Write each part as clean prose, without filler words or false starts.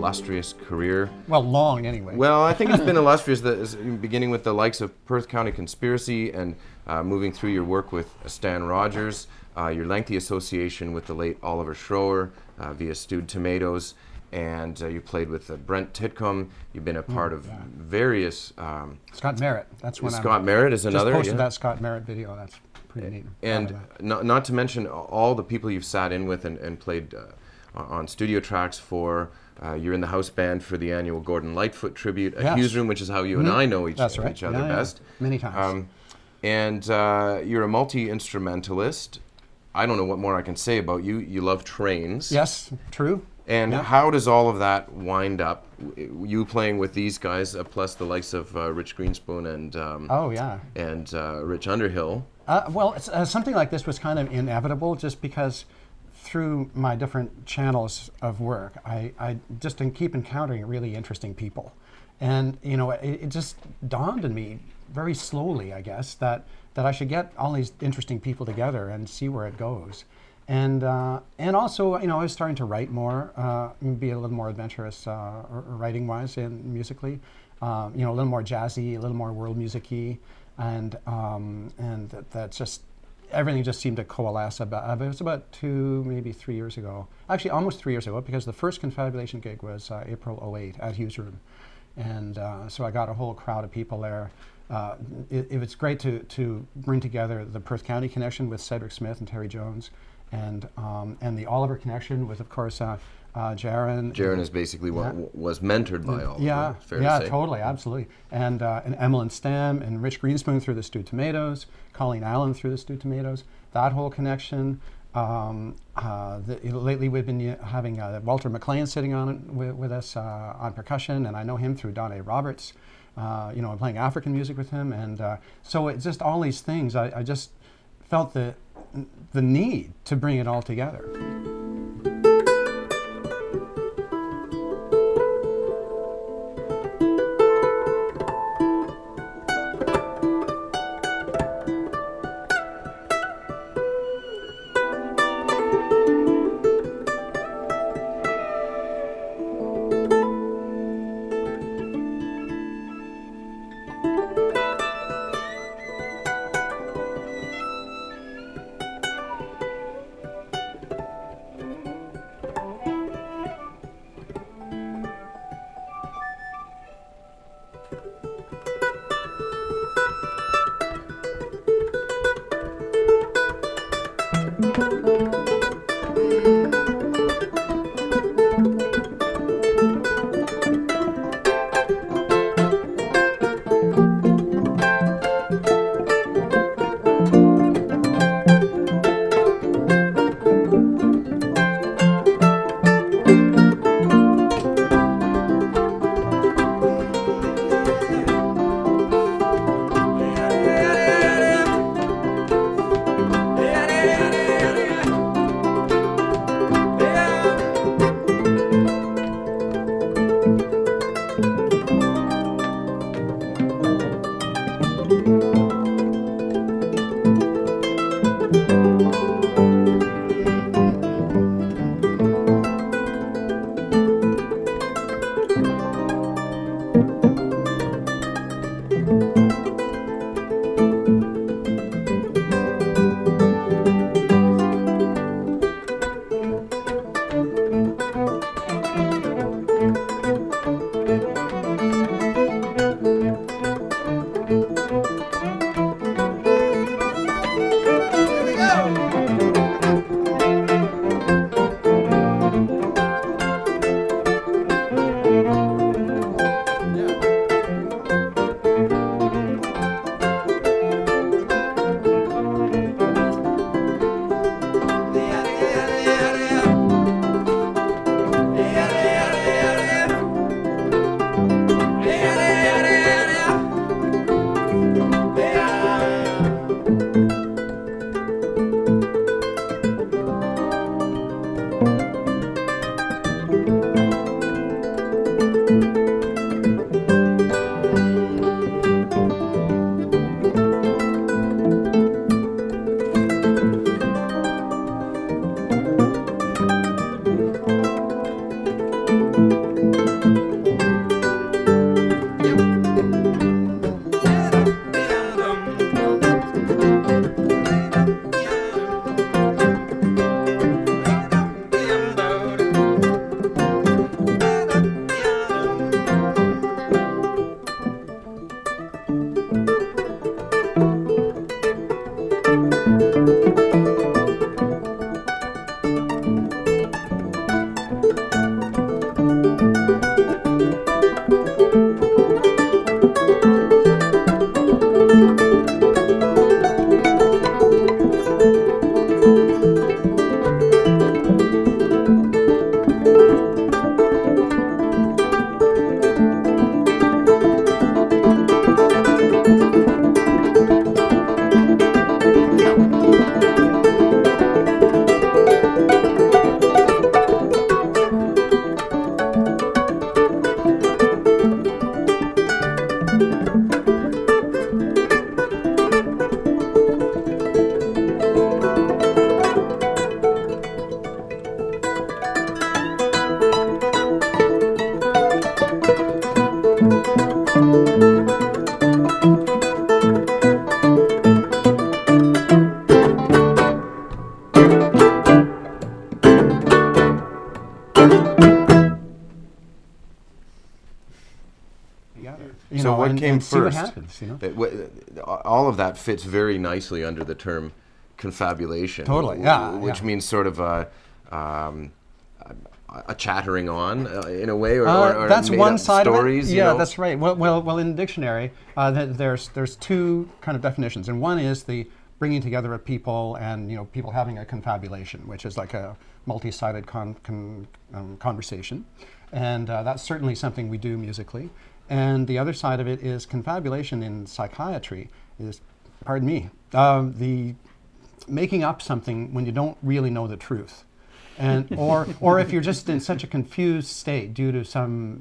illustrious career. Well, long anyway. Well, I think it's been illustrious, beginning with the likes of Perth County Conspiracy and moving through your work with Stan Rogers, your lengthy association with the late Oliver Schroer via Stewed Tomatoes, and you played with Brent Titcomb. You've been a part of various... Scott Merritt, that's one. Scott Merritt is another. Just posted that Scott Merritt video. That's pretty neat. And not to mention all the people you've sat in with and played on studio tracks for. You're in the house band for the annual Gordon Lightfoot tribute at Hughes Room, which is how you and I know each other best. Many times. And you're a multi-instrumentalist. I don't know what more I can say about you. You love trains. Yes, true. And how does all of that wind up? You playing with these guys, plus the likes of Rich Greenspoon and and Rich Underhill. Well, something like this was kind of inevitable, just because through my different channels of work, I just keep encountering really interesting people, and you know, it just dawned on me very slowly, I guess, that I should get all these interesting people together and see where it goes. And also, you know, I was starting to write more, be a little more adventurous writing-wise and musically, you know, a little more jazzy, a little more world music-y, and that just, everything just seemed to coalesce. It was about 2, maybe 3 years ago. Actually, almost 3 years ago, because the first Confabulation gig was April '08 at Hughes Room. And so I got a whole crowd of people there. It was great to bring together the Perth County connection with Cedric Smith and Terry Jones, and the Oliver connection with, of course, Jaron. Jaron is basically what was mentored by Oliver. Yeah, fair to say. Totally, absolutely. And Emmeline Stem and Rich Greenspoon through the Stewed Tomatoes, Colleen Allen through the Stewed Tomatoes. That whole connection. Lately, we've been having Walter McLean sitting on with us on percussion, and I know him through Don A. Roberts. You know, I'm playing African music with him, and so it's just all these things. I just felt the need to bring it all together. So what came and first? see what happens, All of that fits very nicely under the term confabulation. Totally, yeah. Which means sort of a chattering on in a way, or that's made one up side stories. of it. Yeah, that's right. Well, in the dictionary, there's two kind of definitions, and one is the bringing together of people and people having a confabulation, which is like a multi-sided conversation, and that's certainly something we do musically. And the other side of it is confabulation in psychiatry is, pardon me, the making up something when you don't really know the truth. And, or if you're just in such a confused state due to some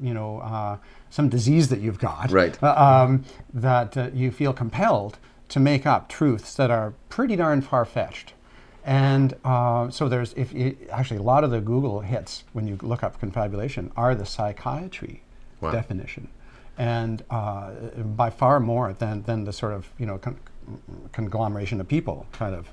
disease that you've got, right. That you feel compelled to make up truths that are pretty darn far-fetched. And so there's, actually a lot of the Google hits when you look up confabulation are the psychiatry definition. And by far more than the sort of conglomeration of people kind of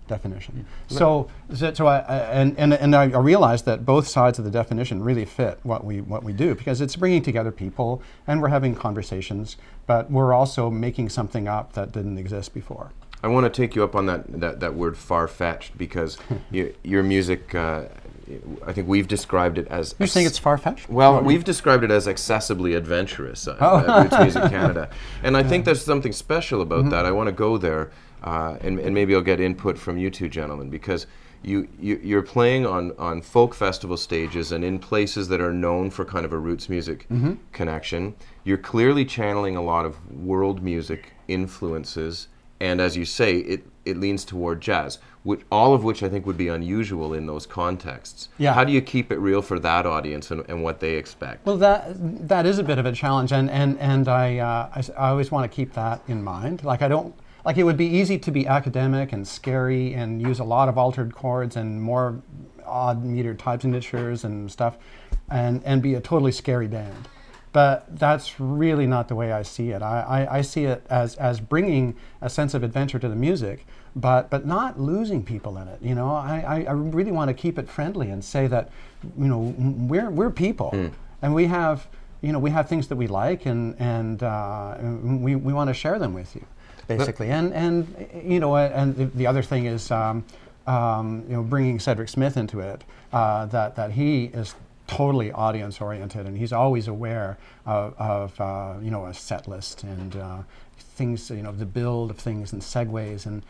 definition. So I realized that both sides of the definition really fit what we do, because it's bringing together people and we're having conversations, but we're also making something up that didn't exist before. I want to take you up on that word far-fetched, because your music, I think we've described it as... You're saying it's far-fetched? Well, we've described it as accessibly adventurous at Roots Music Canada. And I think there's something special about that. I want to go there, and maybe I'll get input from you two gentlemen, because you're playing on folk festival stages and in places that are known for kind of a roots music connection. You're clearly channeling a lot of world music influences, and as you say, it leans toward jazz, all of which I think would be unusual in those contexts. Yeah. How do you keep it real for that audience and what they expect? Well, that is a bit of a challenge, and I always want to keep that in mind. Like it would be easy to be academic and scary and use a lot of altered chords and more odd metered type signatures and stuff, and be a totally scary band. But that's really not the way I see it. I see it as bringing a sense of adventure to the music, but not losing people in it. I really want to keep it friendly and say that we're people, and we have things that we like, and we want to share them with you, basically. And the other thing is bringing Cedric Smith into it, that he is totally audience oriented, and he's always aware of a set list and things, the build of things and segues and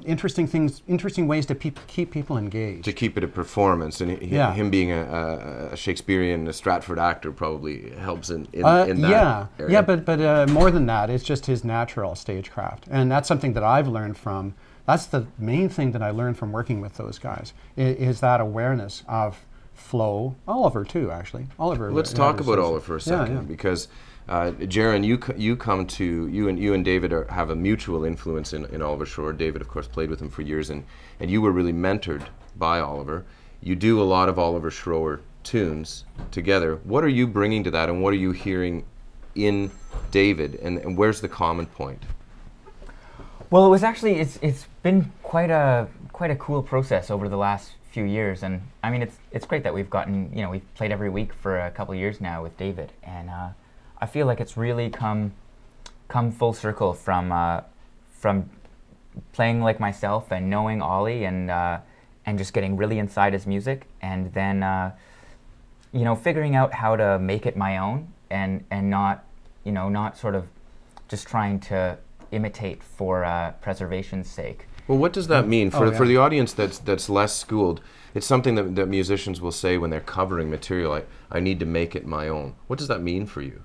interesting ways to keep people engaged. To keep it a performance, and him being a Shakespearean, a Stratford actor probably helps in that area. Yeah, but more than that, it's just his natural stagecraft, and that's something that I've learned from. That's the main thing that I learned from working with those guys is that awareness of flow. Oliver too, actually. Let's talk about Oliver for a second, because Jaron, you and David have a mutual influence in Oliver Shore. David, of course, played with him for years, and you were really mentored by Oliver. You do a lot of Oliver Shore tunes together. What are you bringing to that, and what are you hearing in David, and where's the common point? Well, it was actually it's been quite a cool process over the last few years, and I mean it's great that we've gotten we've played every week for a couple of years now with David, and I feel like it's really come full circle from playing like myself and knowing Ollie and just getting really inside his music, and then figuring out how to make it my own and not sort of just trying to imitate for preservation's sake. Well, what does that mean for yeah. for the audience that's less schooled? It's something that musicians will say when they're covering material. I need to make it my own. What does that mean for you?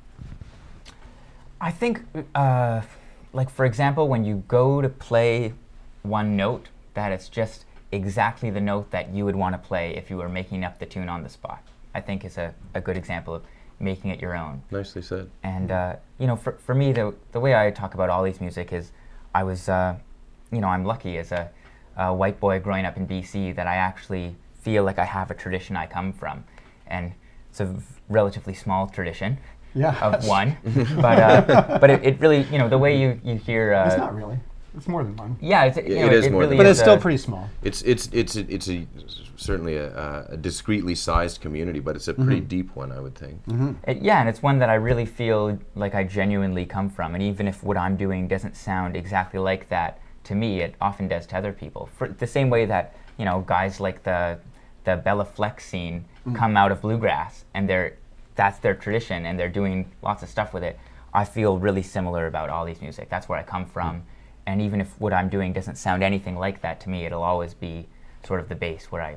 I think, like for example, when you go to play one note, that it's just exactly the note that you would want to play if you were making up the tune on the spot. I think is a good example of making it your own. Nicely said. And you know, for me, the way I talk about Ollie's music is, I was, you know, I'm lucky as a white boy growing up in BC that I actually feel like I have a tradition I come from, and it's a relatively small tradition. Yeah. Of one, but it really, you know, the way you hear. It's not really. It's more than one. Yeah, it's, you know, it is it more really than But one. it's still pretty small. It's certainly a discreetly sized community, but it's a pretty deep one, I would think. Yeah, and it's one that I really feel like I genuinely come from, and even if what I'm doing doesn't sound exactly like that to me, it often does to other people. For the same way that, you know, guys like the Bella Fleck scene come out of bluegrass, and that's their tradition, and they're doing lots of stuff with it. I feel really similar about Ollie's music. That's where I come from, and even if what I'm doing doesn't sound anything like that to me, it'll always be sort of the base where I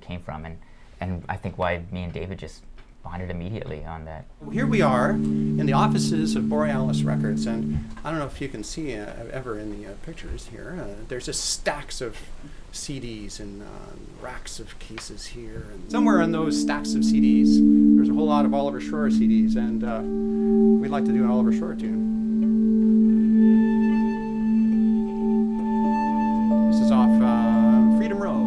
came from, and I think why me and David just bonded immediately on that. Here we are in the offices of Borealis Records, and I don't know if you can see ever in the pictures here. There's just stacks of CDs and racks of cases here, and somewhere in those stacks of CDs, there's a whole lot of Oliver Shore CDs, and we'd like to do an Oliver Shore tune. This is off Freedom Road.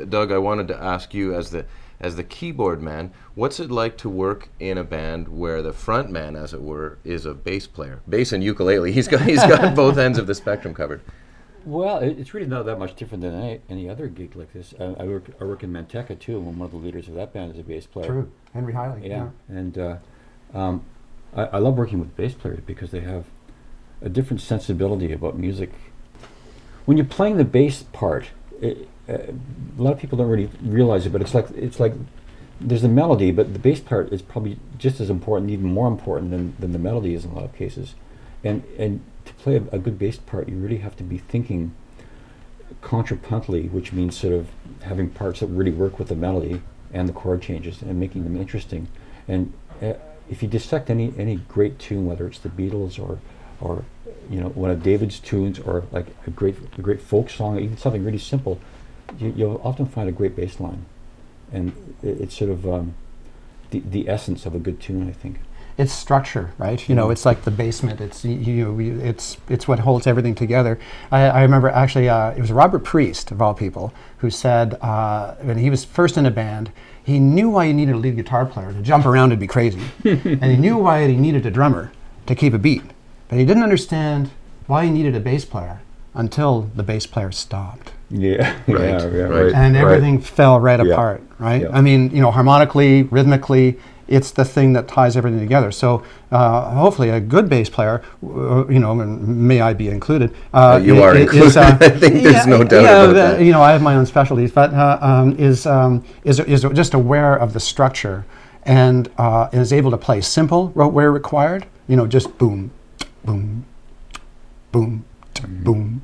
Doug, I wanted to ask you as the keyboard man, what's it like to work in a band where the front man, as it were, is a bass player? Bass and ukulele. He's got both ends of the spectrum covered. Well, it's really not that much different than any other gig like this. I work in Manteca too, and one of the leaders of that band is a bass player. True, Henry Hiley. Yeah, and I love working with bass players because they have a different sensibility about music. When you're playing the bass part, a lot of people don't really realize it, but it's like there's a melody, but the bass part is probably just as important, even more important than the melody is in a lot of cases. And to play a good bass part, you really have to be thinking contrapuntally, which means sort of having parts that really work with the melody and the chord changes and making them interesting. And if you dissect any great tune, whether it's the Beatles or one of David's tunes, or like a great folk song, even something really simple, you'll often find a great bass line, and it's sort of the essence of a good tune, I think. It's structure, right? It's like the basement. It's what holds everything together. I remember actually, it was Robert Priest, of all people, who said when he was first in a band, he knew why you needed a lead guitar player to jump around and be crazy, and he knew why he needed a drummer to keep a beat, but he didn't understand why he needed a bass player until the bass player stopped. Yeah, right. Right. And everything fell right apart, right? Yeah. I mean, harmonically, rhythmically, it's the thing that ties everything together. So hopefully a good bass player, and may I be included. You are included. I think there's no doubt about that. I have my own specialties, but is just aware of the structure and is able to play simple where required. Just boom, boom, boom, boom.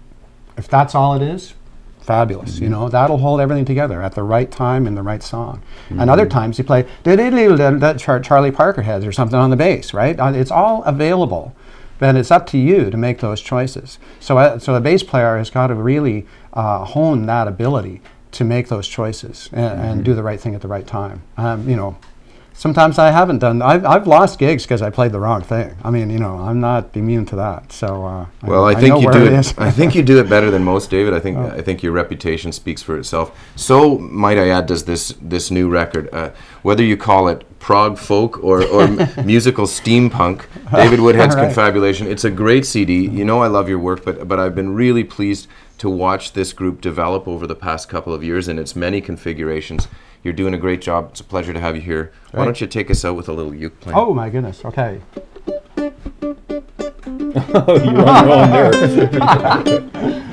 If that's all it is, fabulous. That'll hold everything together at the right time in the right song. And other times you play that Charlie Parker heads or something on the bass, right? It's all available, but it's up to you to make those choices. So the bass player has got to really hone that ability to make those choices and do the right thing at the right time. Sometimes I haven't done. I've lost gigs because I played the wrong thing. I mean, I'm not immune to that. So well, I think you do it. I think you do it better than most, David. I think your reputation speaks for itself. So might I add, does this new record, whether you call it prog folk or musical steampunk, David Woodhead's Right. Confabulation. It's a great CD. I love your work, but I've been really pleased to watch this group develop over the past couple of years in its many configurations. You're doing a great job. It's a pleasure to have you here. Right. Why don't you take us out with a little uke playing? Oh my goodness. Okay. You're on your own there.